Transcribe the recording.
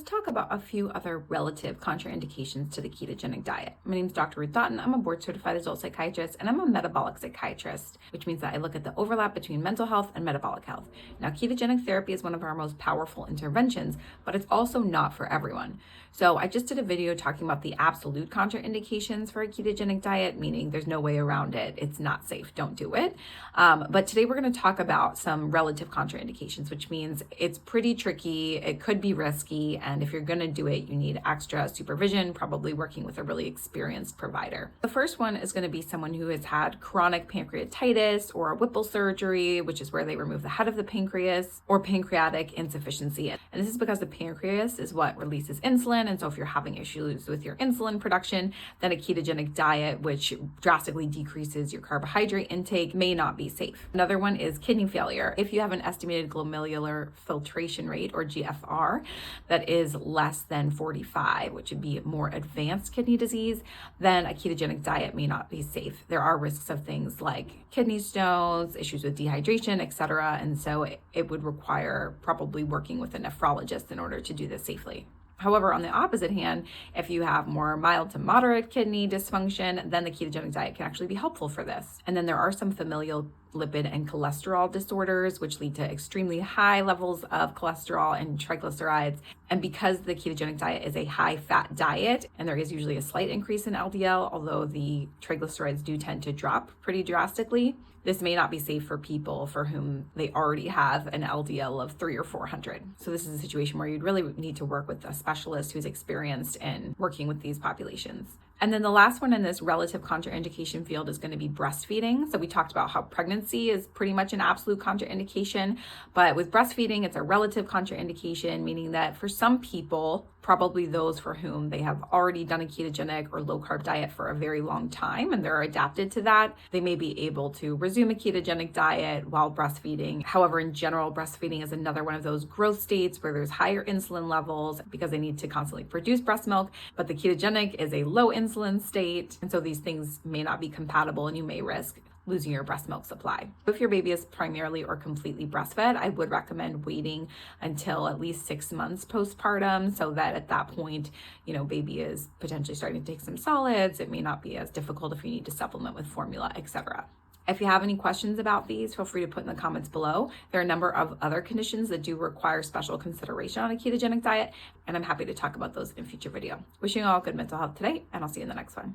talk about a few other relative contraindications to the ketogenic diet. My name is Dr. Ruth Doughton. I'm a board certified adult psychiatrist and I'm a metabolic psychiatrist, which means that I look at the overlap between mental health and metabolic health. Now, ketogenic therapy is one of our most powerful interventions, but it's also not for everyone. So I just did a video talking about the absolute contraindications for a ketogenic diet, meaning there's no way around it. It's not safe. Don't do it. But today we're going to talk about some relative contraindications, which means it's pretty tricky. It could be risky. And if you're going to do it, you need extra supervision, probably working with a really experienced provider. The first one is going to be someone who has had chronic pancreatitis or a Whipple surgery, which is where they remove the head of the pancreas, or pancreatic insufficiency. And this is because the pancreas is what releases insulin. And so if you're having issues with your insulin production, then a ketogenic diet, which drastically decreases your carbohydrate intake, may not be safe. Another one is kidney failure. If you have an estimated glomerular filtration rate, or GFR, that is less than 45, which would be more advanced kidney disease, then a ketogenic diet may not be safe. There are risks of things like kidney stones, issues with dehydration, etc. And so it would require probably working with a nephrologist in order to do this safely. However, on the opposite hand, if you have more mild to moderate kidney dysfunction, then the ketogenic diet can actually be helpful for this. And then there are some familial lipid and cholesterol disorders, which lead to extremely high levels of cholesterol and triglycerides. And because the ketogenic diet is a high fat diet, and there is usually a slight increase in LDL, although the triglycerides do tend to drop pretty drastically, this may not be safe for people for whom they already have an LDL of 300 or 400. So this is a situation where you'd really need to work with a specialist who's experienced in working with these populations. And then the last one in this relative contraindication field is going to be breastfeeding. So we talked about how pregnancy is pretty much an absolute contraindication, but with breastfeeding, it's a relative contraindication, meaning that for some people, probably those for whom they have already done a ketogenic or low carb diet for a very long time and they're adapted to that, they may be able to resume a ketogenic diet while breastfeeding. However, in general, breastfeeding is another one of those growth states where there's higher insulin levels because they need to constantly produce breast milk, but the ketogenic is a low insulin state. And so these things may not be compatible and you may risk losing your breast milk supply. If your baby is primarily or completely breastfed, I would recommend waiting until at least 6 months postpartum so that at that point, baby is potentially starting to take some solids. It may not be as difficult if you need to supplement with formula, etc. If you have any questions about these, feel free to put in the comments below. There are a number of other conditions that do require special consideration on a ketogenic diet, and I'm happy to talk about those in a future video. Wishing you all good mental health today, and I'll see you in the next one.